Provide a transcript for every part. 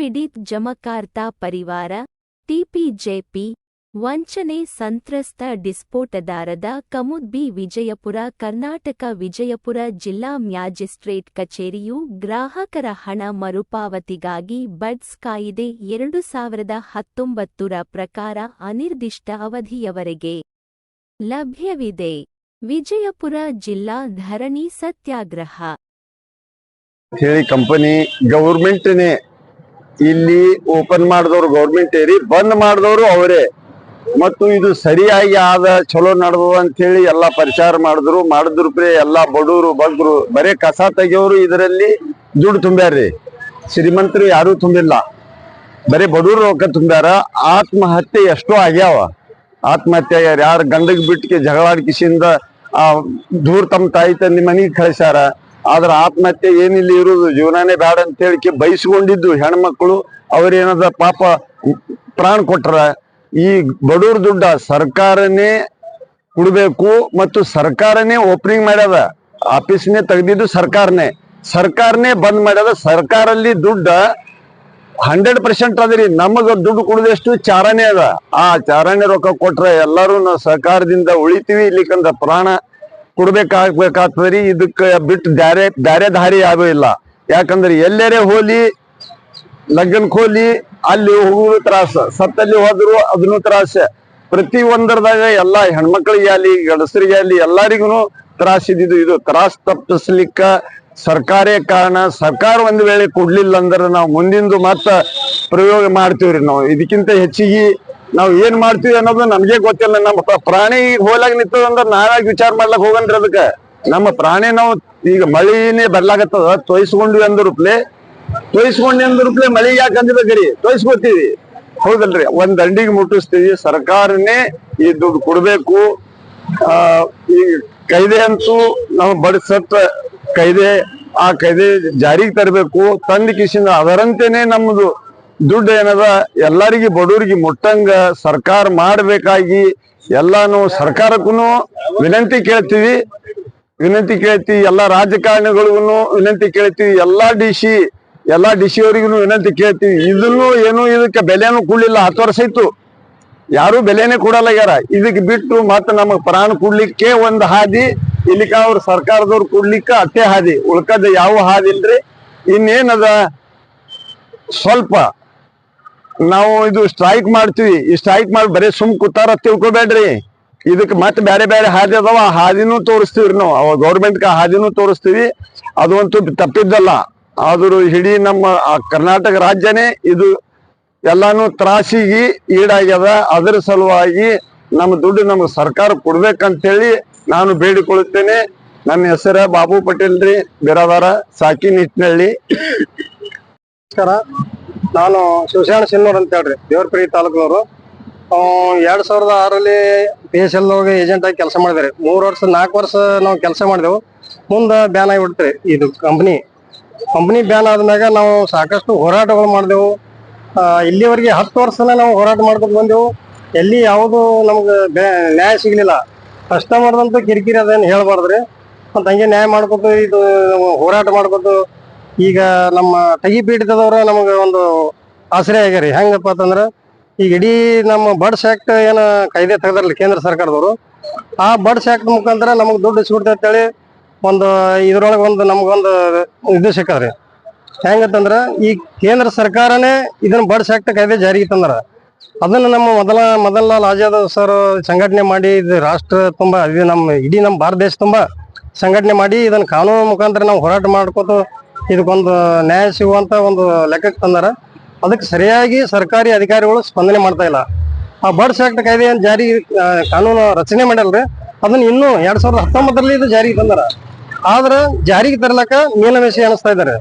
ಪೀಡಿತ ಜಮಕಾರ್ತಾ ಪರಿವಾರ ಟಿಪಿಜೆಪಿ ವಂಚನೆ ಸಂತ್ರಸ್ತ ಡಿಸ್ಪೋಟದಾರದ ಕಮುದ್ಬಿ ವಿಜಯಪುರ ಕರ್ನಾಟಕ ವಿಜಯಪುರ ಜಿಲ್ಲಾ ಮ್ಯಾಜಿಸ್ಟ್ರೇಟ್ ಕಚೇರಿಯು ಗ್ರಾಹಕರ ಹಣ ಮರುಪಾವತಿಗಾಗಿ ಬಡ್ಸ್ ಕಾಯಿದೆ 2019ರ ಪ್ರಕಾರ ಅನಿರ್ದಿಷ್ಟ ಅವಧಿಯವರೆಗೆ ಲಭ್ಯವಿದೆ. ವಿಜಯಪುರ ಜಿಲ್ಲಾ ಧರಣಿ ಸತ್ಯಾಗ್ರಹ ಕಂಪನಿ ಗೌರ್ಮೆಂಟ್ನೇ ಇಲ್ಲಿ ಓಪನ್ ಮಾಡಿದವರು ಗೌರ್ಮೆಂಟ್ ಏರಿ ಬಂದ್ ಮಾಡಿದವರು ಅವರೇ ಮತ್ತು ಇದು ಸರಿಯಾಗಿ ಆದ ಚಲೋ ನಡೆದದ ಅಂತ ಹೇಳಿ ಎಲ್ಲಾ ಪ್ರಚಾರ ಮಾಡಿದ್ರು ಎಲ್ಲಾ ಬಡವರು ಬಗ್ಗರು ಬರೇ ಕಸ ತೆಗಿಯೋರು ಇದರಲ್ಲಿ ದುಡ್ಡು ತುಂಬ್ಯಾರ್ರಿ. ಶ್ರೀಮಂತರು ಯಾರು ತುಂಬಿಲ್ಲ, ಬರೀ ಬಡವರು ರೊಕ್ಕ ತುಂಬ್ಯಾರ. ಆತ್ಮಹತ್ಯೆ ಎಷ್ಟೋ ಆಗ್ಯಾವ. ಆತ್ಮಹತ್ಯೆ ಯಾರು ಗಂಡಗ್ ಬಿಟ್ಟಿಗೆ ಜಗಳಾಡ್ಕಿಸಿಂದ ದೂರ ತಮ್ಮ ತಾಯಿ ತಂದಿ ಮನೆಗೆ ಕಳಿಸ್ಯಾರ. ಆದ್ರ ಆತ್ಮಹತ್ಯೆ ಏನಿಲ್ಲ, ಇರುವುದು ಜೀವನಾನೇ ಬೇಡ ಅಂತ ಹೇಳಿಕೆ ಬಯಸ್ಕೊಂಡಿದ್ದು ಹೆಣ್ಮಕ್ಳು ಅವ್ರೇನದ ಪಾಪ ಪ್ರಾಣ ಕೊಟ್ರ. ಈ ಬಡವ್ರ ದುಡ್ಡ ಸರ್ಕಾರನೇ ಕೊಡ್ಬೇಕು ಮತ್ತು ಸರ್ಕಾರನೇ ಓಪನಿಂಗ್ ಮಾಡ್ಯದ. ಆಫೀಸ್ನೇ ತೆಗ್ದಿದ್ದು ಸರ್ಕಾರನೇ ಬಂದ್ ಮಾಡ್ಯದ. ಸರ್ಕಾರಲ್ಲಿ ದುಡ್ಡ 100% ಅದ್ರಿ. ನಮಗ ದುಡ್ಡು ಕೊಡುದಷ್ಟು ಚಾರನೇ ಅದ. ಆ ಚಾರನೇ ರೊಕ್ಕ ಕೊಟ್ರ ಎಲ್ಲಾರು ನಾವು ಸರ್ಕಾರದಿಂದ ಉಳಿತೀವಿ. ಇಲ್ಲಿಕಂದ್ರ ಪ್ರಾಣ ಕೊಡ್ಬೇಕಾಗ್ತದ್ರಿ. ಇದಕ್ಕ ಬಿಟ್ಟು ಬ್ಯಾರೆ ದಾರಿ ಯಾರು ಇಲ್ಲ. ಯಾಕಂದ್ರೆ ಎಲ್ಲರೇ ಹೋಲಿ, ಲಗ್ನಕ್ ಹೋಲಿ, ಅಲ್ಲಿ ಹೋಗುದು ತ್ರಾಸ, ಸತ್ತಲ್ಲಿ ಹೋದ್ರು ಅದನ್ನು ತ್ರಾಸ. ಪ್ರತಿ ಒಂದರದಾಗ ಎಲ್ಲಾ ಹೆಣ್ಮಕ್ಳಿಗೆ ಅಲ್ಲಿ ಗಡಸರಿಗೆ ಅಲ್ಲಿ ಎಲ್ಲರಿಗೂ ತ್ರಾಸ ಇದ್ದಿದ್ದು. ಇದು ತ್ರಾಸ ತಪ್ಪಿಸ್ಲಿಕ್ಕ ಸರ್ಕಾರೇ ಕಾರಣ. ಸರ್ಕಾರ ಒಂದ್ ವೇಳೆ ಕೊಡ್ಲಿಲ್ಲ ಅಂದ್ರೆ ನಾವು ಮುಂದಿಂದು ಮತ್ತ ಪ್ರಯೋಗ ಮಾಡ್ತೀವ್ರಿ. ನಾವು ಇದಕ್ಕಿಂತ ಹೆಚ್ಚಿಗೆ ನಾವ್ ಏನ್ ಮಾಡ್ತೀವಿ ಅನ್ನೋದು ನಮ್ಗೆ ಗೊತ್ತಿಲ್ಲ. ನಮ್ಮ ಪ್ರಾಣಿ ಹೋಲಾಗ ನಿಂತದಂದ್ರ ನಾವ್ಯಾಗ ವಿಚಾರ ಮಾಡ್ಲಕ್ ಹೋಗನ್ರಿ. ಅದಕ್ಕ ನಮ್ಮ ಪ್ರಾಣಿ ನಾವು ಈಗ ಮಳಿನೇ ಬರ್ಲಾಗತ್ತದ, ತೊಯ್ಸ್ಕೊಂಡ್ವಿ ಅಂದ್ರೂಪ್ಲೆ ಮಳಿ ಯಾಕೆ ಅಂದ್ಬೇಕ್ರಿ, ತೊಯ್ಸ್ಕೊತೀವಿ ಹೌದಲ್ರಿ. ಒಂದ್ ದಂಡಿಗೆ ಮುಟ್ಟಿಸ್ತೀವಿ. ಸರ್ಕಾರನೇ ಈ ದುಡ್ಡು ಕೊಡ್ಬೇಕು. ಈ ಕಾಯ್ದೆ ಅಂತೂ ನಾವು ಬಡಿಸತ್ತ ಕಾಯ್ದೆ, ಆ ಕಾಯ್ದೆ ಜಾರಿಗೆ ತರಬೇಕು. ತಂದ ಕಿಸಿಂದ ಅದರಂತೆನೆ ನಮ್ದು ದುಡ್ಡು ಏನದ ಎಲ್ಲರಿಗೂ ಬಡವರಿಗೆ ಮುಟ್ಟಂಗ ಸರ್ಕಾರ ಮಾಡ್ಬೇಕಾಗಿ ಎಲ್ಲಾನು ಸರ್ಕಾರಕ್ಕೂ ವಿನಂತಿ ಕೇಳ್ತೀವಿ. ಎಲ್ಲಾ ರಾಜಕಾರಣಿಗಳಿಗೂ ವಿನಂತಿ ಕೇಳ್ತೀವಿ. ಎಲ್ಲಾ ಡಿ ಸಿ ಅವರಿಗೂ ವಿನಂತಿ ಕೇಳ್ತೀವಿ. ಇದನ್ನು ಏನು ಇದಕ್ಕೆ ಬೆಲೆನೂ ಕೊಡ್ಲಿಲ್ಲ. 10 ವರ್ಷ ಆಯ್ತು, ಯಾರು ಬೆಲೆನೇ ಕೊಡಲಾಗ್ಯಾರ. ಇದಕ್ಕೆ ಬಿಟ್ಟು ಮತ್ತೆ ನಮಗ್ ಪ್ರಾಣ ಕೊಡ್ಲಿಕ್ಕೆ ಒಂದ್ ಹಾದಿ, ಇಲ್ಲಿಕ ಅವ್ರ ಸರ್ಕಾರದವ್ರು ಕೊಡ್ಲಿಕ್ಕ ಅಟ್ಟೆ ಹಾದಿ, ಉಳ್ಕದ ಯಾವ ಹಾದಿ ಇಲ್ರಿ. ಇನ್ನೇನದ ಸ್ವಲ್ಪ ನಾವು ಇದು ಸ್ಟ್ರೈಕ್ ಮಾಡ್ತೀವಿ. ಈ ಸ್ಟ್ರೈಕ್ ಮಾಡಿ ಬರೀ ಕೂತಾರ ತಿಳ್ಕೊಬೇಡ್ರಿ. ಇದಕ್ ಮತ್ತೆ ಬೇರೆ ಬೇರೆ ಹಾದಿ ಅದಾವ. ಆ ಹಾದಿನೂ ತೋರಿಸ್ತೀವ್ರಿ ನಾವು. ಅವ ಗೌರ್ಮೆಂಟ್ ಹಾದಿನೂ ತೋರಿಸ್ತೀವಿ. ಅದಂತೂ ತಪ್ಪಿದ್ದಲ್ಲ. ಆದ್ರೂ ಇಡೀ ನಮ್ಮ ಕರ್ನಾಟಕ ರಾಜ್ಯನೇ ಇದು ಎಲ್ಲಾನು ತ್ರಾಸಿಗೆ ಈಡಾಗ್ಯದ. ಅದರ ಸಲುವಾಗಿ ನಮ್ಮ ದುಡ್ಡು ನಮ್ಗೆ ಸರ್ಕಾರ ಕೊಡ್ಬೇಕಂತೇಳಿ ನಾನು ಬೇಡಿಕೊಳ್ಳುತ್ತೇನೆ. ನನ್ನ ಹೆಸರ ಬಾಬು ಪಟೇಲ್ ರೀ, ಬಿರಾದಾರ, ಸಾಕಿ ನಿಟ್ಟಿನಳ್ಳಿ. ನಮಸ್ಕಾರ. ನಾನು ಶಿವಶರಣ ಸಿನ್ನೂರ್ ಅಂತ ಹೇಳ್ರಿ, ದೇವರಪುರಿ ತಾಲೂಕಿನವರು. 2006ರಲ್ಲಿ PSL ಏಜೆಂಟ್ ಆಗಿ ಕೆಲಸ ಮಾಡಿದ್ರಿ. 4 ವರ್ಷ ನಾವು ಕೆಲಸ ಮಾಡಿದೆವು. ಮುಂದೆ ಬ್ಯಾನ್ ಆಗಿಬಿಡ್ತೀರಿ ಇದು ಕಂಪ್ನಿ ಬ್ಯಾನ್ ಆದ್ಮ್ಯಾಗ ನಾವು ಸಾಕಷ್ಟು ಹೋರಾಟಗಳು ಮಾಡಿದೆವು. ಇಲ್ಲಿವರೆಗೆ 10 ವರ್ಷನ ನಾವು ಹೋರಾಟ ಮಾಡ್ಕೊಂಡು ಬಂದೆವು. ಎಲ್ಲಿ ಯಾವುದು ನಮ್ಗೆ ನ್ಯಾಯ ಸಿಗ್ಲಿಲ್ಲ. ಕಸ್ಟಮರ್ದಂತೂ ಕಿರಿಕಿರಿ ಅದೇನು ಹೇಳ್ಬಾರ್ದ್ರಿ. ಮತ್ತು ಹಂಗೆ ನ್ಯಾಯ ಮಾಡ್ಕೊತು ಇದು ಹೋರಾಟ ಮಾಡ್ಕೊತು ಈಗ ನಮ್ಮ ಟಗಿ ಪೀಡಿತದವ್ರ ನಮಗೆ ಒಂದು ಆಶ್ರಯ ಆಗ್ಯಾರಿ. ಹೆಂಗಪ್ಪ ಅಂತಂದ್ರೆ ಈಗ ಇಡೀ ನಮ್ಮ ಬಡ್ಸ್ ಆಕ್ಟ್ ಏನ ಕಾಯ್ದೆ ತೆಗೆದ್ರಲ್ಲ ಕೇಂದ್ರ ಸರ್ಕಾರದವರು, ಆ ಬಡ್ಸ್ ಆಕ್ಟ್ ಮುಖಾಂತರ ನಮಗೆ ದುಡ್ಡು ಸಿಗುತ್ತೆ ಅಂತೇಳಿ ಒಂದು ಇದ್ರೊಳಗೆ ಒಂದು ನಮ್ಗೊಂದು ಇದು ಸಿಕ್ಕದ್ರಿ. ಹೆಂಗಂತಂದ್ರ ಈ ಕೇಂದ್ರ ಸರ್ಕಾರನೇ ಇದನ್ನ ಬಡ್ಸ್ ಆಕ್ಟ್ ಕಾಯ್ದೆ ಜಾರಿಗೆ ತಂದ್ರ. ಅದನ್ನ ನಮ್ಮ ಮೊದಲ ಆಜಾದ್ ಸರ್ ಸಂಘಟನೆ ಮಾಡಿ ಇದು ರಾಷ್ಟ್ರ ತುಂಬಾ ಇದು ಇಡೀ ನಮ್ಮ ಭಾರತ ದೇಶ ತುಂಬಾ ಸಂಘಟನೆ ಮಾಡಿ ಇದನ್ನ ಕಾನೂನು ಮುಖಾಂತರ ನಾವು ಹೋರಾಟ ಮಾಡ್ಕೋತ ಇದಕ್ಕೊಂದು ನ್ಯಾಯ ಸಿಗುವಂತ ಒಂದು ಲೆಕ್ಕಕ್ಕೆ ತಂದಾರ. ಅದಕ್ಕೆ ಸರಿಯಾಗಿ ಸರ್ಕಾರಿ ಅಧಿಕಾರಿಗಳು ಸ್ಪಂದನೆ ಮಾಡ್ತಾ ಇಲ್ಲ. ಆ ಬಡ್ಸ್ ಆಕ್ಟ್ ಕಾಯ್ದೆ ಜಾರಿ ಕಾನೂನು ರಚನೆ ಮಾಡಲ್ರಿ, ಅದನ್ನ ಇನ್ನೂ 2019ರಲ್ಲಿ ಇದು ಜಾರಿಗೆ ತಂದಾರ. ಆದ್ರ ಜಾರಿಗೆ ತರ್ಲಕ್ಕ ಮೀನಮೇಷ ಅನಿಸ್ತಾ ಇದಾರೆ.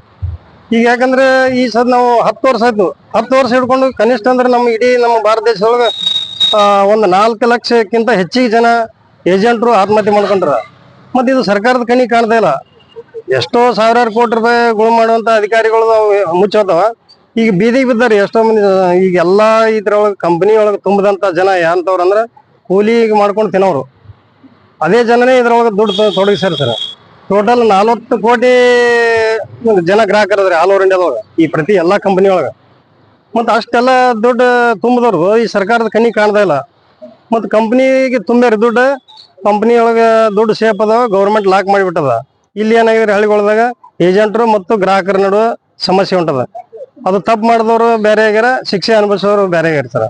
ಈಗ ಯಾಕಂದ್ರೆ ಈ ಸದ್ ನಾವು 10 ವರ್ಷ ಆಯ್ತು. 10 ವರ್ಷ ಹಿಡ್ಕೊಂಡು ಕನಿಷ್ಠ ಅಂದ್ರೆ ನಮ್ಮ ಇಡೀ ನಮ್ಮ ಭಾರತ ದೇಶದೊಳಗ ಒಂದು 4 ಲಕ್ಷಕ್ಕಿಂತ ಹೆಚ್ಚಿಗೆ ಜನ ಏಜೆಂಟ್ರು ಆತ್ಮಹತ್ಯೆ ಮಾಡ್ಕೊಂಡ್ರ. ಮತ್ತೆ ಇದು ಸರ್ಕಾರದ ಕಣಿ ಕಾಣ್ತಾ ಇಲ್ಲ. ಎಷ್ಟೋ ಸಾವಿರಾರು ಕೋಟಿ ರೂಪಾಯಿ ಗುಣ ಮಾಡುವಂತ ಅಧಿಕಾರಿಗಳು ಮುಚ್ಚೋತವ. ಈಗ ಬೀದಿಗೆ ಬಿದ್ದಾರಿ ಎಷ್ಟೋ ಮಂದಿ. ಈಗ ಎಲ್ಲಾ ಇದ್ರೊಳಗೆ ಕಂಪನಿ ಒಳಗೆ ತುಂಬದಂತ ಜನ ಯಾಂತವ್ರು ಅಂದ್ರೆ ಕೂಲಿ ಮಾಡ್ಕೊಂಡು ತಿನ್ನೋರು. ಅದೇ ಜನನೇ ಇದ್ರೊಳಗೆ ದುಡ್ಡು ತೊಡಗಿಸ್ಯಾರ ಸರ್. ಟೋಟಲ್ 40 ಕೋಟಿ ಜನ ಗ್ರಾಹಕರದ್ರಿ ಆಲ್ ಓವರ್ ಇಂಡಿಯಾದೊಳಗ ಈ ಪ್ರತಿ ಎಲ್ಲಾ ಕಂಪನಿ ಒಳಗ. ಮತ್ತ್ ಅಷ್ಟೆಲ್ಲ ದುಡ್ಡು ತುಂಬಿದವ್ರು ಈ ಸರ್ಕಾರದ ಕಣ್ಣಿಗೆ ಕಾಣ್ತಾ ಇಲ್ಲ. ಮತ್ತ್ ಕಂಪ್ನಿಗೆ ತುಂಬ್ಯಾರ ದುಡ್ಡು, ಕಂಪ್ನಿ ಒಳಗ ದುಡ್ಡು ಸೇಫ್ ಅದಾವ, ಗೌರ್ಮೆಂಟ್ ಲಾಕ್ ಮಾಡಿಬಿಟ್ಟದ. ಇಲ್ಲಿ ಏನಾಗಿದೆ ಹಳ್ಳಿಗಳದಾಗ ಏಜೆಂಟ್ರು ಮತ್ತು ಗ್ರಾಹಕರ ನಡುವೆ ಸಮಸ್ಯೆ ಉಂಟದ. ಅದು ತಪ್ಪು ಮಾಡಿದವರು ಬೇರೆ ಆಗ್ಯಾರ, ಶಿಕ್ಷೆ ಅನುಭವಿಸೋರು ಬೇರೆ ಆಗಿರ್ತಾರ.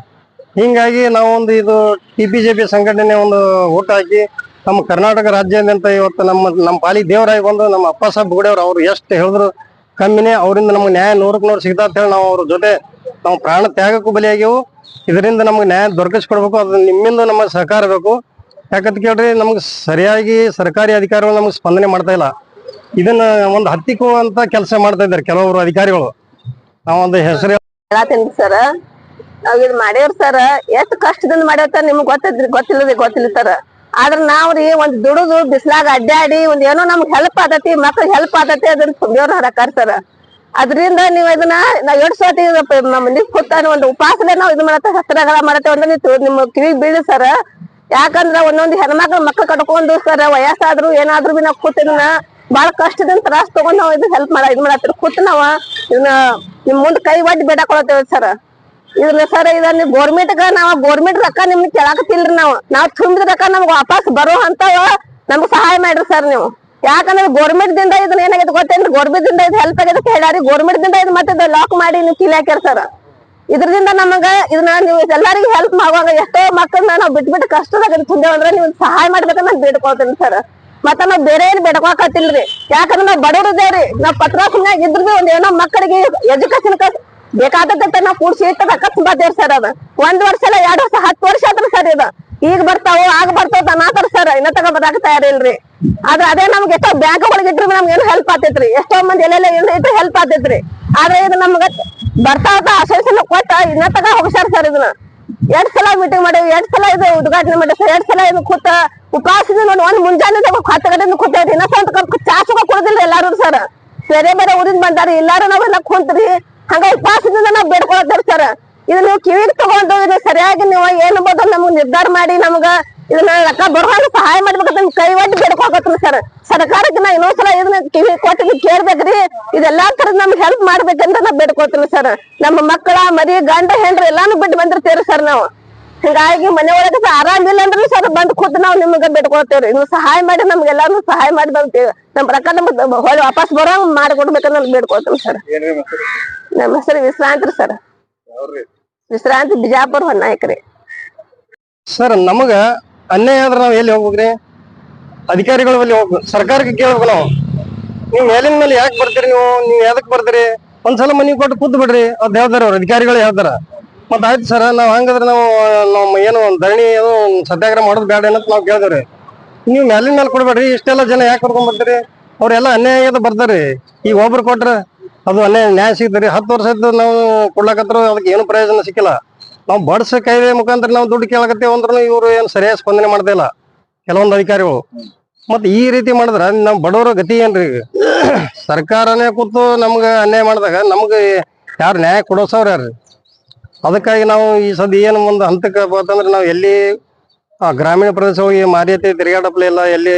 ಹಿಂಗಾಗಿ ನಾವೊಂದು ಇದು TPJP ಸಂಘಟನೆ ಒಂದು ಓಟ್ ಹಾಕಿ ನಮ್ಮ ಕರ್ನಾಟಕ ರಾಜ್ಯಾದ್ಯಂತ ಇವತ್ತು ನಮ್ಮ ಪಾಲಿಗೆ ದೇವರಾಗಿ ಬಂದು ನಮ್ಮ ಅಪ್ಪ ಸಾಹೇಬ್ ಬುಗಡಿಯವ್ರು ಅವ್ರು ಎಷ್ಟು ಹೇಳಿದ್ರು ಕಮ್ಮಿನೇ. ಅವರಿಂದ ನಮ್ಗೆ ನ್ಯಾಯ 100ಕ್ಕೆ 100 ಸಿಗ್ತಾ ಅಂತ ಹೇಳಿ ನಾವು ಅವ್ರ ಜೊತೆ ನಾವು ಪ್ರಾಣ ತ್ಯಾಗಕ್ಕೂ ಬಲಿಯಾಗ್ಯವು. ಇದರಿಂದ ನಮ್ಗೆ ನ್ಯಾಯ ದೊರಕಿಸ್ಕೊಡ್ಬೇಕು, ಅದು ನಿಮ್ಮಿಂದ ನಮಗೆ ಸಹಕಾರ ಬೇಕು. ಯಾಕಂತ ಕೇಳ್ರಿ, ನಮ್ಗೆ ಸರಿಯಾಗಿ ಸರ್ಕಾರಿ ಅಧಿಕಾರಿಗಳು ನಮ್ಗೆ ಸ್ಪಂದನೆ ಮಾಡ್ತಾ ಇಲ್ಲ. ಇದನ್ನ ಒಂದು ಹತ್ತಿಕ್ಕುವಂತ ಕೆಲಸ ಮಾಡ್ತಾ ಇದ್ದಾರೆ ಕೆಲವರು ಅಧಿಕಾರಿಗಳು. ನಾವೊಂದು ಹೆಸರು ಸರ್, ನಾವ್ ಇದ್ ಮಾಡ್ಯಾವ್ರಿ ಸರ್. ಎಷ್ಟ್ ಕಷ್ಟದಿಂದ ಮಾಡ್ಯಾವ ನಿಮ್ಗ್ ಗೊತ್ತಿಲ್ಲ ಸರ್. ಆದ್ರ ನಾವ್ರಿ ಒಂದ್ ದುಡುದು ಬಿಸ್ಲಾಗ ಅಡ್ಡಾಡಿ ಒಂದ್ ಏನೋ ನಮ್ಗ್ ಹೆಲ್ಪ್ ಆತತಿ, ಮಕ್ಳಿಗೆ ಹೆಲ್ಪ್ ಆತತಿ, ಅದನ್ನ ದೇವ್ರ ಹರಕಾರ ಸರ್. ಅದ್ರಿಂದ ನೀವ್ ಇದನ್ನ ನಾವ್ ಎಡ್ಸೋತಿ ಮಂದಿ ಕೂತಾನ ಒಂದು ಉಪವಾಸಲೆ ನಾವ್ ಇದು ಮಾಡತ್ತ ಹಸ್ರಗಳ ಮಾಡತ್ತೇವ ಅಂದ್ರೆ ನೀವು ನಿಮ್ ಕಿವಿಗ್ ಬೀಳಿ ಸರ್. ಯಾಕಂದ್ರ ಒಂದೊಂದ್ ಮಕ್ಳು ಕಟ್ಕೊಂಡು ಸರ್, ವಯಸ್ಸಾದ್ರು ಏನಾದ್ರು ಬಿ ನಾವ್ ಕೂತಿನ ಬಾಳ ಕಷ್ಟದಿಂದ ತ್ರಾಸ ತಗೊಂಡ್ ನಾವ್ ಇದು ಹೆಲ್ಪ್ ಮಾಡತ್ತೀವಿ. ಕೂತ್ ನಾವ ಇದನ್ನ ನಿಮ್ ಮುಂದ್ ಕೈ ಒಡ್ಡಿ ಬೇಡಕೊಳತೇವ ಸರ್. ಇದನ್ನ ಸರ್ ಇದನ್ನ ಗೋರ್ಮೆಂಟ್ಗ ನಾವ್ ಗೋರ್ಮೆಂಟ್ ರೊಕ್ಕ ನಿಮ್ಗೆ ಕೇಳಾಕತ್ತಿಲ್ರಿ. ನಾವ್ ತುಂಬಿದ ರೊಕ್ಕ ನಮ್ಗ್ ವಾಪಸ್ ಬರೋ ಅಂತವ ನಮ್ಗ್ ಸಹಾಯ ಮಾಡ್ರಿ ಸರ್ ನೀವು. ಯಾಕಂದ್ರೆ ಗೋರ್ಮೆಂಟ್ ದಿಂದ ಇದನ್ನ ಏನಾಗೈತೆ ಗೊತ್ತೇನ್ರಿ, ಗೋರ್ಮೆಂಟ್ ದಿಂದ ಇದು ಹೆಲ್ಪ್ ಆಗೈತೆ ಹೇಳ್ಯಾರಿ. ಗೋರ್ಮೆಂಟ್ ದಿಂದ ಇದು ಮತ್ತೆ ಲಾಕ್ ಮಾಡಿ ನೀವು ಕೀಲಿ ಹಾಕ್ಯಾರ ಸರ್. ಇದ್ರಿಂದ ನಮಗ ಇದನ್ನ ನೀವು ಎಲ್ಲರಿಗೂ ಹೆಲ್ಪ್ ಮಾಡುವಾಗ ಎಷ್ಟೋ ಮಕ್ಕಳನ್ನ ನಾವು ಬಿಟ್ಬಿಟ್ಟು ಕಷ್ಟದಾಗ ತುಂದೇವ್ ಅಂದ್ರೆ ನೀವು ಸಹಾಯ ಮಾಡ್ಬೇಕಂತ ನಾನು ಬೇಡ್ಕೊಳ್ತೇನೆ ಸರ್. ಮತ್ತ ನಾವ್ ಬೇರೆ ಏನ್ ಬೇಡ್ಕೊಳಕತ್ತಿಲ್ರಿ. ಯಾಕಂದ್ರೆ ನಾವ್ ಬಡವ್ರದೇವ್ರಿ, ನಾವ್ ಪತ್ರಾಸನ್ಯಾಗ ಇದ್ರು ಒಂದ್ ಏನೋ ಮಕ್ಕಳಿಗೆ ಎಜುಕೇಶನ್ ಬೇಕಾದತ್ತ ನಾವ್ ಕೂಡ್ಸಿ ಇಟ್ಟ ಅಕಸ್ಮಾತ್ ಸರ್. ಅದ 1 ವರ್ಷ ಅಲ್ಲ 2 ವರ್ಷ 10 ವರ್ಷ ಆದ್ರ ಸರ್. ಇದು ಈಗ ಬರ್ತಾವ ಆಗ ಬರ್ತಾವ ಅನ್ನಾತಾರ ಸರ್. ಇನ್ನ ತಗ ಬರಾಕ ತಯಾರಿಲ್ರಿ. ಆದ್ರೆ ಅದೇ ನಮ್ಗೆ ಎಷ್ಟೋ ಬ್ಯಾಂಕ್ ಒಳಗೆ ಇಟ್ರು ನಮ್ಗೆ ಏನು ಹೆಲ್ಪ್ ಆತೈತ್ರಿ. ಎಷ್ಟೋ ಮಂದಿ ಎಲ್ಲೆಲ್ಲ ಇಟ್ರು ಹೆಲ್ಪ್ ಆತೈತ್ರಿ. ಆದ್ರೆ ಇದು ನಮ್ಗ ಬರ್ತಾವ ಆಶ್ವಾಸನ ಕೊಟ್ಟ ಇನ್ನ ತಗ ಹೋಗ್ಸಾರ ಸರ್. ಇದನ್ನ 2 ಸಲ ಮೀಟಿಂಗ್ ಮಾಡೇವಿ, 2 ಸಲ ಇದು ಉದ್ಘಾಟನೆ ಮಾಡಿ ಸರ್. 2 ಸಲ ಇದು ಕೂತ ಉಪವಾಸದಿಂದ ನೋಡಿ ಒಂದ್ ಮುಂಜಾನೆ 10 ಗಂಟೆ ಕೂತೇವ್ರಿ. ಇನ್ನ ಸ್ವಂತ ಚಾಸುಗ ಕುಡ್ದಿಲ್ರಿ ಎಲ್ಲಾರು ಸರ್. ಬೇರೆ ಬೇರೆ ಊರಿಂದ ಬಂದಾರಿ, ಎಲ್ಲಾರು ನಾವೆಲ್ಲ ಕುಂತ್ರಿ ಹಂಗ ಉಪವಾಸದಿಂದ ನಾವ್ ಬೇಡ್ಕೊಳತ್ತೇವ್ರಿ ಸರ್. ಇದನ್ನ ನೀವು ಕಿವಿಗೆ ತಗೊಂಡು ಇದನ್ನ ಸರಿಯಾಗಿ ನೀವು ಏನ್ ಬೋದು ನಮ್ಗ್ ನಿರ್ಧಾರ ಮಾಡಿ ನಮ್ಗ ಇದನ್ನ ರೊಕ್ಕ ಬರುವಾಗ ಸಹಾಯ ಮಾಡ್ಬೇಕಂತ ನಿಮ್ ಕೈ ಒಟ್ಟು ಬೇಡ್ಕೊಳಕತ್ರಿ ಸರ್. ಸರ್ಕಾರಕ್ಕೆ ನಾ ಇನ್ನೊಂದ್ಸಲ ಇದನ್ನ ಕಿವಿ ಕೊಟ್ಟು ಕೇಳ್ಬೇಕ್ರಿ. ಇದೆಲ್ಲಾ ತರದ್ ನಮ್ಗೆ ಹೆಲ್ಪ್ ಮಾಡ್ಬೇಕಂತ ನಾ ಬೇಡ್ಕೊಳ್ತೀನಿ ಸರ್. ನಮ್ಮ ಮಕ್ಕಳ ಮರಿ ಗಂಡ ಹೆಂಡ್ರಿ ಎಲ್ಲಾನು ಬಿಟ್ಟು ಬಂದಿರ್ತೇವ್ರಿ ಸರ್ ನಾವು. ಹಿಂಗಾಗಿ ಮನೆ ಒಳಗ ಆರಾಮಿಲ್ಲ ಅಂದ್ರೂ ಸರ್ ಬಂದ್ ಕೂತ್ ನಾವ್ ನಿಮ್ಗ ಬೇಡ್ಕೊಳ್ತೇವ್ರಿ. ನೀವು ಸಹಾಯ ಮಾಡಿ ನಮ್ಗೆಲ್ಲಾರು ಸಹಾಯ ಮಾಡಿ ಬಂತೇವೆ. ನಮ್ ರೊಕ್ಕ ನಮ್ಗೆ ಹೊಳ್ಳಿ ವಾಪಸ್ ಬರೋಂಗ್ ಮಾಡ್ಕೊಡ್ಬೇಕಂತ ಬೇಡ್ಕೊಳ್ತೇನೆ ಸರ್. ನಮ್ಮ ಹೆಸರು ವಿಶ್ರಾಂತಿ ಸರ್. ವಿಶ್ರಾಂತಿ ಬಿಜಾಪುರ ಹೊನ್ನಾಯಕರಿ ಸರ್. ನಮಗ ಅನ್ಯಾಯ ಆದ್ರೆ ನಾವ್ ಎಲ್ಲಿ ಹೋಗ್ಬೇಕ್ರಿ? ಅಧಿಕಾರಿಗಳ ಬಳಿ ಹೋಗ್ಬೇಕು, ಸರ್ಕಾರಕ್ಕೆ ಕೇಳ್ಬೇಕು ನಾವು. ನೀವ್ ಮೇಲಿನ ಮೇಲೆ ಯಾಕೆ ಬರ್ತೀರಿ? ನೀವ್ ಯಾವ್ದಕ್ ಬರ್ತೀರಿ? ಒಂದ್ಸಲ ಮನಿ ಕೊಟ್ಟು ಕೂತ್ ಬಿಡ್ರಿ. ಅದ್ ಹೇಳ್ದಾರ ಅವ್ರ ಅಧಿಕಾರಿಗಳು ಹೇಳ್ತಾರ. ಮತ್ ಆಯ್ತು ಸರ್, ನಾವ್ ಹಂಗಂದ್ರೆ ನಾವು ಏನು ಧರಣಿ ಏನು ಸತ್ಯಾಗ್ರಹ ಮಾಡೋದು ಬೇಡ ಏನಂತ ನಾವ್ ಕೇಳ್ದೇವ್ರಿ. ನೀವ್ ಮೇಲಿನ ಮೇಲೆ ಕೊಡ್ಬೇಡ್ರಿ. ಇಷ್ಟೆಲ್ಲ ಜನ ಯಾಕೆ ಕರ್ಕೊಂಡ್ ಬರ್ತೀರಿ? ಅವ್ರೆಲ್ಲ ಅನ್ಯಾಯ ಬರ್ತಾರ್ರಿ. ಈಗ ಒಬ್ರು ಕೊಟ್ರ ಅದು ನ್ಯಾಯ ಸಿಗ್ತರಿ. 10 ವರ್ಷ ನಾವು ಕೊಡ್ಲಾಕತ್ರ ಅದಕ್ಕೆ ಏನು ಪ್ರಯೋಜನ ಸಿಕ್ಕಿಲ್ಲ. ನಾವು ಬಡ್ಸ ಕಾಯ್ದೆ ಮುಖಾಂತರ ನಾವು ದುಡ್ಡು ಕೇಳಕತ್ತೇವ ಅಂದ್ರೂ ಇವ್ರು ಏನು ಸರಿಯಾಗಿ ಸ್ಪಂದನೆ ಮಾಡ್ತಾ ಇಲ್ಲ ಕೆಲವೊಂದು ಅಧಿಕಾರಿಗಳು. ಮತ್ ಈ ರೀತಿ ಮಾಡಿದ್ರ ನಮ್ ಬಡವರ ಗತಿ ಏನ್ರಿ? ಈಗ ಸರ್ಕಾರನೇ ಕೂತು ನಮ್ಗ ಅನ್ಯಾಯ ಮಾಡಿದಾಗ ನಮ್ಗ ಯಾರು ನ್ಯಾಯ ಕೊಡೋಸವ್ರ ಯಾರು? ಅದಕ್ಕಾಗಿ ನಾವು ಈ ಸದ್ಯ ಏನು ಒಂದು ಹಂತಕ್ಕೆ ಬಂತಂದ್ರೆ ನಾವು ಎಲ್ಲಿ ಗ್ರಾಮೀಣ ಪ್ರದೇಶ ಹೋಗಿ ಮಾರಿಯತೆ ತಿರುಗಾಡಪ್ಲೆ ಇಲ್ಲ. ಎಲ್ಲಿ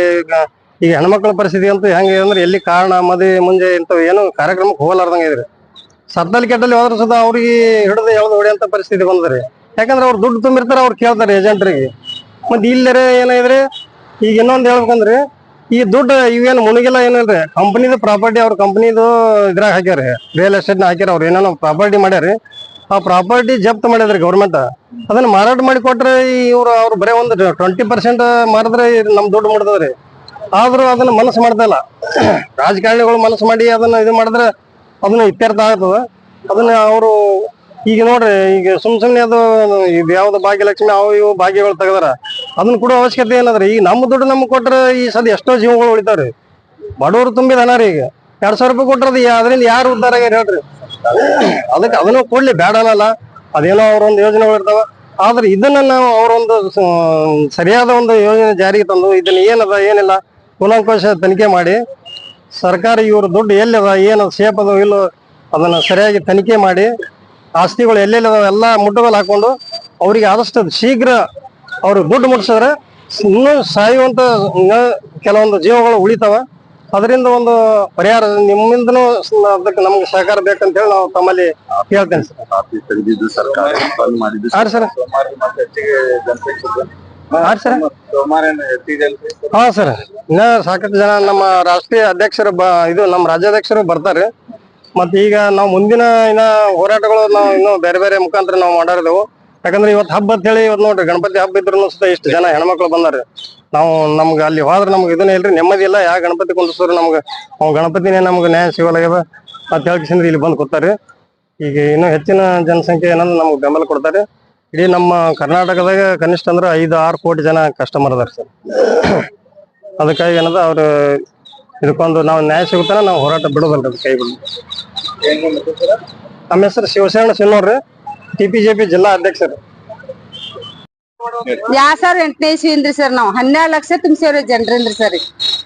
ಈಗ ಹೆಣ್ಮಕ್ಳ ಪರಿಸ್ಥಿತಿ ಅಂತೂ ಹೆಂಗೆ ಅಂದ್ರೆ ಎಲ್ಲಿ ಕಾರಣ ಮದುವೆ ಮುಂಜೆ ಇಂಥವು ಏನು ಕಾರ್ಯಕ್ರಮಕ್ಕೆ ಹೋಗಲಾರ್ದಂಗೆ ಇದ್ರಿ. ಸತ್ತಲ್ಲಿ ಕೆಟ್ಟಲ್ಲಿ ಹೋದ್ರ ಸುದ ಅವ್ರಿಗೆ ಹಿಡಿದು ಯಾವ್ದು ಹೊಡೆಯಂತ ಪರಿಸ್ಥಿತಿ ಬಂದ್ರಿ. ಯಾಕಂದ್ರೆ ಅವ್ರು ದುಡ್ಡು ತುಂಬಿರ್ತಾರ, ಅವ್ರು ಕೇಳ್ತಾರೆ ಏಜೆಂಟ್ರಿಗೆ. ಮತ್ತೆ ಇಲ್ಲರೆ ಏನಾಗಿದ್ರಿ, ಈಗ ಇನ್ನೊಂದು ಹೇಳ್ಬೇಕಂದ್ರೆ ಈ ದುಡ್ಡು ಇವೇನು ಮುಳುಗಿಲ್ಲ ಏನಿಲ್ರಿ. ಕಂಪ್ನಿದು ಪ್ರಾಪರ್ಟಿ ಅವ್ರ ಕಂಪ್ನಿದು ಇದ್ರಾಗ ಹಾಕ್ಯಾರಿ, ರಿಯಲ್ ಎಸ್ಟೇಟ್ ನ ಹಾಕ್ಯಾರ. ಅವ್ರು ಏನೇನೋ ಪ್ರಾಪರ್ಟಿ ಮಾಡ್ಯಾರಿ. ಆ ಪ್ರಾಪರ್ಟಿ ಜಪ್ತ್ ಮಾಡಿದ್ರಿ ಗೌರ್ಮೆಂಟ್. ಅದನ್ನ ಮಾರಾಟ ಮಾಡಿ ಕೊಟ್ರೆ ಅವ್ರು ಬರೀ ಒಂದು 20% ಮಾರಿದ್ರೆ ನಮ್ ದುಡ್ಡು ಮುಡ್ದದ್ರಿ. ಆದ್ರೂ ಅದನ್ನ ಮನಸ್ಸು ಮಾಡ್ತಾ ಇಲ್ಲ. ರಾಜಕಾರಣಿಗಳು ಮನಸ್ಸು ಮಾಡಿ ಅದನ್ನ ಇದು ಮಾಡಿದ್ರೆ ಅದನ್ನ ಇತ್ಯರ್ಥ ಆಗ್ತದ. ಅದನ್ನ ಅವರು ಈಗ ನೋಡ್ರಿ, ಈಗ ಸುಮ್ನೆ ಅದು ಇದು ಯಾವ್ದು ಭಾಗ್ಯಲಕ್ಷ್ಮಿ ಅವು ಇವು ಭಾಗ್ಯಗಳು ತೆಗದಾರ. ಅದನ್ನ ಕೊಡೋ ಅವಶ್ಯಕತೆ ಏನಾದ್ರಿ? ಈಗ ನಮ್ಮ ದುಡ್ಡು ನಮ್ಗೆ ಕೊಟ್ರೆ ಈ ಸದ್ಯ ಎಷ್ಟೋ ಜೀವಗಳು ಉಳಿತಾವ್ರಿ. ಬಡವರು ತುಂಬಿದ ಹಣ ರೀ. ಈಗ 2,000 ರೂಪಾಯಿ ಕೊಟ್ರದ ಅದರಿಂದ ಯಾರು ಉದ್ದಾರ ಆಗ್ಯಾರ ಹೇಳ್ರಿ? ಅದಕ್ಕೆ ಅದನ್ನು ಕೊಡ್ಲಿ ಬೇಡ ಅನ್ನಲ್ಲ. ಅದೇನೋ ಅವ್ರೊಂದು ಯೋಜನೆಗಳು ಇರ್ತಾವ. ಆದ್ರೆ ಇದನ್ನ ನಾವು ಅವರೊಂದು ಸರಿಯಾದ ಒಂದು ಯೋಜನೆ ಜಾರಿಗೆ ತಂದು ಇದನ್ನ ಏನದ ಏನಿಲ್ಲ ಕೂಲಂಕಷ ತನಿಖೆ ಮಾಡಿ ಸರ್ಕಾರ ಇವ್ರ ದುಡ್ಡು ಎಲ್ಲಿದ ಏನದ ಸೇಫ್ ಅದ ಇಲ್ಲೋ ಅದನ್ನ ಸರಿಯಾಗಿ ತನಿಖೆ ಮಾಡಿ ಆಸ್ತಿಗಳು ಎಲ್ಲೆಲ್ಲದ ಎಲ್ಲ ಮುಟ್ಟುಗೋಲು ಹಾಕೊಂಡು ಅವ್ರಿಗೆ ಆದಷ್ಟು ಶೀಘ್ರ ಅವ್ರಿಗೆ ದುಡ್ಡು ಮುಟ್ಸಿದ್ರೆ ಇನ್ನೂ ಸಾಯುವಂತ ಕೆಲವೊಂದು ಜೀವಗಳು ಉಳಿತಾವ. ಅದರಿಂದ ಒಂದು ಪರಿಹಾರ ನಿಮ್ಮಿಂದನೂ ಅದಕ್ಕೆ ನಮ್ಗೆ ಸಹಕಾರ ಬೇಕಂತ ಹೇಳಿ ನಾವು ತಮ್ಮಲ್ಲಿ ಕೇಳ್ತೇನೆ ಸರ್. ಆಫೀಸ್ ತೆಗೆದಿದ್ದು ಸರ್ಕಾರ ಬಂದ್ ಮಾಡಿದ್ದು ಹಾಂ ಸರ್. ಹಾಂ ಸರ್. ಹಾ ಸರ್, ಇನ್ನ ಸಾಕಷ್ಟು ಜನ ನಮ್ಮ ರಾಷ್ಟ್ರೀಯ ಅಧ್ಯಕ್ಷರು ಇದು ನಮ್ಮ ರಾಜ್ಯಾಧ್ಯಕ್ಷರು ಬರ್ತಾರೆ. ಮತ್ತೆ ಈಗ ನಾವು ಮುಂದಿನ ಇನ್ನ ಹೋರಾಟಗಳು ನಾವು ಇನ್ನು ಬೇರೆ ಬೇರೆ ಮುಖಾಂತರ ನಾವು ಮಾಡಿದೆವು. ಯಾಕಂದ್ರೆ ಇವತ್ತು ಹಬ್ಬ ಅಂತ ಹೇಳಿ ಇವತ್ತು ನೋಡ್ರಿ ಗಣಪತಿ ಹಬ್ಬ ಇದ್ರು ಸುತ್ತ ಇಷ್ಟು ಜನ ಹೆಣ್ಮಕ್ಳು ಬಂದಾರೆ. ನಾವು ನಮ್ಗೆ ಅಲ್ಲಿ ಹೋದ್ರೆ ನಮ್ಗೆ ಇದನ್ನ ಇಲ್ರಿ, ನೆಮ್ಮದಿ ಇಲ್ಲ. ಯಾವ ಗಣಪತಿ ಕುಂದಿಸೋರು ನಮ್ಗೆ ಅವ್ನ ಗಣಪತಿನೇ ನಮ್ಗೆ ನ್ಯಾಯ ಸಿಗಲಾಗ್ಯದ ಅಂತ ಹೇಳ್ಕಿಸಿಂದ್ರೆ ಇಲ್ಲಿ ಬಂದು ಕೂತಾರೆ. ಈಗ ಇನ್ನೂ ಹೆಚ್ಚಿನ ಜನಸಂಖ್ಯೆ ಏನಂದ್ರೆ ನಮ್ಗೆ ಬೆಂಬಲ ಕೊಡ್ತಾರೆ. ಇಡೀ ನಮ್ಮ ಕರ್ನಾಟಕದಾಗ ಕನಿಷ್ಠ ಅಂದ್ರೆ 5-6 ಕೋಟಿ ಜನ ಕಸ್ಟಮರ್ ಅದಾರ ಸರ್. ಅದಕ್ಕಾಗಿ ಏನದ ಅವ್ರು ಇದಕ್ಕೊಂದು ನಾವು ನ್ಯಾಯ ಸಿಗುತ್ತಾನ ನಾವು ಹೋರಾಟ ಬಿಡೋದಲ್ರಿ, ಅದು ಕೈ ಬಿಡೋದು. ನಮ್ಮ ಹೆಸರು ಶಿವಶರಣ ಸಿನ್ನೋರ್ರಿ, TPJP ಜಿಲ್ಲಾ ಅಧ್ಯಕ್ಷರು. 2008ನೇ ಇಸ್ವಿಂದ್ರಿ ಸರ್ ನಾವು 12 ಲಕ್ಷ ತುಂಬಿಸೇವ್ರಿ ಜನರಿಂದ್ರಿ ಸರ್.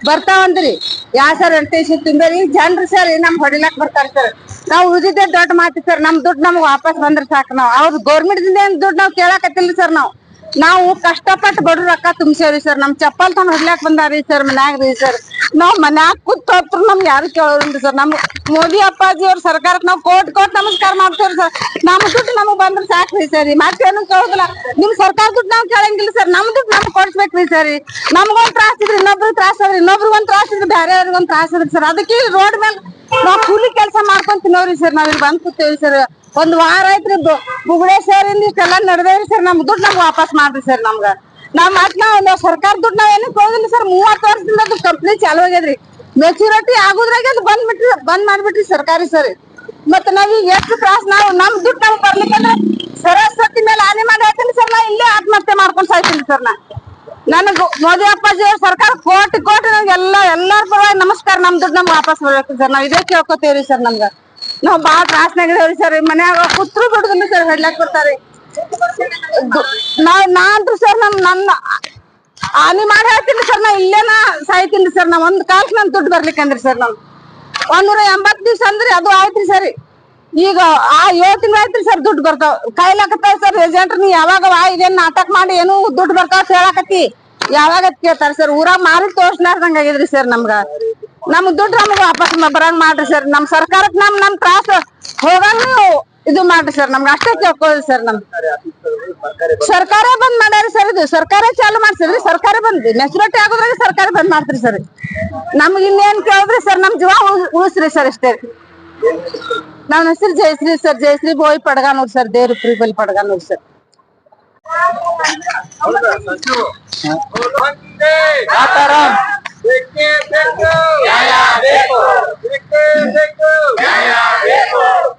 ಬರ್ತಾವಂದ್ರಿ 2008ನೇ ಇಸ್ವಿ ತುಂಬೇರಿ ಜನರು ಸರ್ ನಮ್ ಹೊಡಿಲಾಕ್ ಬರ್ತಾರ ಸರ್. ನಾವು ಉಳಿದಿದ್ದೆ ದೊಡ್ಡ ಮಾತಿ ಸರ್. ನಮ್ ದುಡ್ಡು ನಮ್ಗೆ ವಾಪಸ್ ಬಂದ್ರೆ ಸಾಕು. ನಾವು ಅವ್ರ ಗೌರ್ಮೆಂಟ್ ದಿಂದ ಏನ್ ದುಡ್ಡು ನಾವ್ ಕೇಳಾಕತ್ತಿಲ್ರಿ ಸರ್. ನಾವು ಕಷ್ಟಪಟ್ಟು ಬಡ್ರ ರೊಕ್ಕ ತುಂಬಿಸೇವ್ರಿ ಸರ್. ನಮ್ ಚಪ್ಪಲ್ ತಗೊಂಡ್ ಹೊಡ್ಲಾಕ್ ಬಂದಾರಿ ಸರ್ ಮನ್ಯಾಗ್ರಿ ಸರ್. ನಾವ್ ಮನ್ಯಾಗ ಕೂತ್ರು ನಮ್ಗೆ ಯಾರು ಕೇಳೋದ್ರಿ ಸರ್. ನಮ್ ಮೋದಿ ಅಪ್ಪಾಜಿ ಅವ್ರ ಸರ್ಕಾರಕ್ಕೆ ನಾವು ಕೋಟ್ ನಮಸ್ಕಾರ ಮಾಡ್ತೇವ್ರಿ ಸರ್. ನಮ್ ದುಡ್ಡು ನಮಗ್ ಬಂದ್ರೆ ಸಾಕ್ರಿ ಸರ್. ಮತ್ತೇನು ಕೇಳೋದಿಲ್ಲ. ನಿಮ್ ಸರ್ಕಾರ ದುಡ್ಡು ನಾವ್ ಕೇಳಂಗಿಲ್ಲ ಸರ್. ನಮ್ ದುಡ್ಡು ನಮ್ಗ್ ಕೊಡ್ಸ್ಬೇಕ್ರಿ ಸರ್. ನಮ್ಗೊಂದ್ ತ್ರಾಸ ಇದ್ರಿ ಇನ್ನೊಬ್ರಿಗೆ ತ್ರಾಸ ಅದ್ರಿ, ಇನ್ನೊಬ್ರಿಗೊಂದ್ ತ್ರಾಸ ಇದ್ರಿ ಬೇರೆಯವ್ರಿಗೊಂದ್ ತ್ರಾಸ ಅದ್ರಿ ಸರ್. ಅದಕ್ಕೆ ರೋಡ್ ಮೇಲೆ ನಾವ್ ಕೂಲಿ ಕೆಲಸ ಮಾಡ್ಕೊಂಡ್ ತಿನ್ನೋರಿ ಸರ್. ನಾವ್ ಇಲ್ಲಿ ಬಂದ್ ಕೂತೇವಿ ಸರ್. ಒಂದ್ ವಾರ ಆಯ್ತ್ರಿ ಮುಗುಳೇಶ್ವರಿಂದ ಇಷ್ಟೆಲ್ಲ ನಡೆದೇವ್ರಿ ಸರ್. ನಮ್ ದುಡ್ಡು ನಮ್ಗೆ ವಾಪಸ್ ಮಾಡ್ರಿ ಸರ್. ನಾವು ಸರ್ಕಾರ ದುಡ್ಡು ನಾವ್ ಏನು ಕೇಳೋದಿಲ್ಲ ಸರ್. 30 ವರ್ಷದಿಂದ ಅದು ಕಂಪ್ನಿ ಚಾಲು ಆಗ್ಯದ್ರಿ. ಮೆಚುರಿಟಿ ಆಗುದ್ರಾಗ ಅದು ಬಂದ್ ಮಾಡ್ಬಿಟ್ರಿ ಸರ್ಕಾರಿ ಸರ್. ಮತ್ತ ನಾವೀಗ ಎಷ್ಟು ತ್ರಾಸ, ನಾವು ನಮ್ ದುಡ್ಡು ನಮ್ಗೆ ಬರ್ಲಿಕ್ಕಂದ್ರೆ ಸರಸ್ವತಿ ಮೇಲೆ ಆನೆ ಮಾಡಿ ಹಾಕ್ತೀನಿ ಸರ್. ನಾ ಇಲ್ಲೇ ಆತ್ಮಹತ್ಯೆ ಮಾಡ್ಕೊಂಡ್ ಸಾಯ್ತೀನಿ ಸರ್. ನನಗ್ ಮೋದಿ ಅಪ್ಪಾಜಿ ಅವ್ರ ಸರ್ಕಾರ ಕೋಟಿ ನಮ್ಗೆ ಎಲ್ಲಾರ ಪರವಾಗಿ ನಮಸ್ಕಾರ. ನಮ್ ದುಡ್ಡು ನಮ್ಗೆ ವಾಪಸ್ ಬರ್ಬೇಕು ಸರ್. ನಾವ್ ಇದೇ ಕೇಳ್ಕೊತೇವ್ರಿ ಸರ್. ನಾವ್ ಬಾಳ ತ್ರಾಸನಾಗಿದೇವ್ರಿ ಸರ್. ಮನ್ಯಾಗ ಕುತ್ರು ದುಡ್ದಿಲ್ಲ ಸರ್, ಹೊಡ್ಲಾಕ್ ಬರ್ತಾರಿ. ನಾನ್ರಿ ಸರ್ ನನ್ನ ಹಾನಿ ಮಾಡಿ ಹೇಳ್ತೀನಿ ಸರ್. ನಾ ಇಲ್ಲೇನ ಸಾಯ್ತೀನಿ ಸರ್. ಒಂದ್ ಕಾಲಕ್ಕೆ ನನ್ ದುಡ್ಡು ಬರ್ಲಿಕ್ಕಂದ್ರಿ ಸರ್. 180 ದಿವ್ಸ ಅಂದ್ರಿ ಅದು ಆಯ್ತ್ರಿ ಸರ್. ಈಗ 7 ತಿಂಗಳು ಆಯ್ತ್ರಿ ಸರ್. ದುಡ್ಡು ಬರ್ತಾವ ಕಾಯ್ಲಾಕತ್ತಾವ ಸರ್. ಏಜೆಂಟ್ ನೀ ಯಾವಾಗ ಇದೇನ್ ನಾಟಕ ಮಾಡಿ ಏನು ದುಡ್ಡು ಬರ್ತಾವ ಹೇಳಾಕತ್ತಿ ಯಾವಾಗ ಕೇಳ್ತಾರ ಸರ್. ಊರಾಗ ಮಾರಿ ತೋರ್ಸ್ಲಾರ್ದಂಗ ಆಗಿದ್ರಿ ಸರ್. ನಮ್ ದುಡ್ಡು ನಮಗ ವಾಪಸ್ ಬರಂಗ್ ಮಾಡ್ರಿ ಸರ್. ನಮ್ ಸರ್ಕಾರಕ್ಕೆ ನಮ್ ತ್ರಾಸ ಹೋಗಂಗ ಇದು ಮಾಡ್ರಿ ಸರ್. ನಮ್ಗೆ ಅಷ್ಟೇ ಕೇಳ್ಕೊಳ್ಳಿ ಸರ್. ಸರ್ಕಾರ ಬಂದ್ ಮಾಡ್ಯಾರಿ ಸರ್. ಇದು ಸರ್ಕಾರ ಚಾಲು ಮಾಡ್ಸಿದ್ರಿ. ಸರ್ಕಾರ ಬಂದ್ರಿ ಮೆಚುರಿಟಿ ಆಗೋದ್ರಾಗ ಸರ್ಕಾರ ಬಂದ್ ಮಾಡ್ತೀರಿ ಸರ್. ನಮ್ಗೆ ಇನ್ನೇನ್ ಕೇಳಿದ್ರಿ ಸರ್. ನಮ್ ಜೀವ ಉಳಿಸ್ರಿ ಸರ್ ಅಷ್ಟೇ. ನನ್ನ ಹೆಸರು ಜಯಶ್ರೀ ಸರ್. ಜಯಶ್ರೀ ಬೋಯ್ ಪಡ್ಗಾನೂರ್ ಸರ್. ದೇವ್ರ ಪ್ರಿಬಲ್ ಪಡ್ಗಾನೂರ್ ಸರ್. ಬೇಕು